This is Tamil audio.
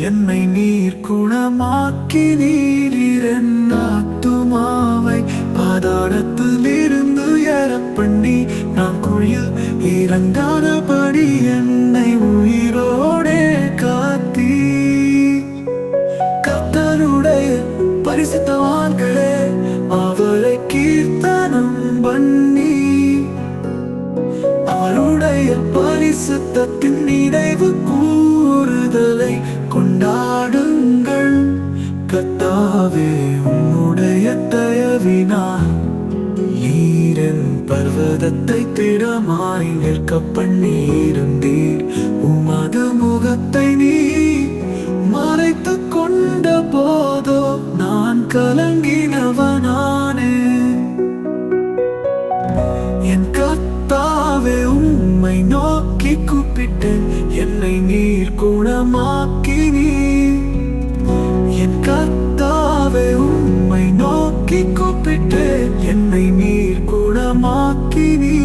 என்னை நீர் குணமாக்கினீர் என் ஆத்துமாவை பாதாளத்தில் இருந்து எழப்பண்ணி நான் குழியில் இறங்காதபடி என்னை உயிரோடே காத்தீ. கர்த்தருடைய பரிசுத்தவான்களே அவரை கீர்த்தனம் பண்ணி அவருடைய பரிசுத்தத்தின் நினைவு கூறுதலை கொண்டாடுங்கள். கர்த்தாவே உம்முடைய தயவினால் நீரின் பர்வதத்தை திடமாய் நிற்க பண்ணியிருந்தீர். உமது முகத்தை நீ மறைத்துக் கொண்ட போதோ நான் கலங்கினவனானே. என் கர்த்தாவே உம்மை நோக்கி கூப்பிட்டேன், என்னை நீர் குணமாக்கினீர். என் கர்த்தாவே உம்மை நோக்கி கூப்பிட்டேன், என்னை நீர் குணமாக்கினீர்.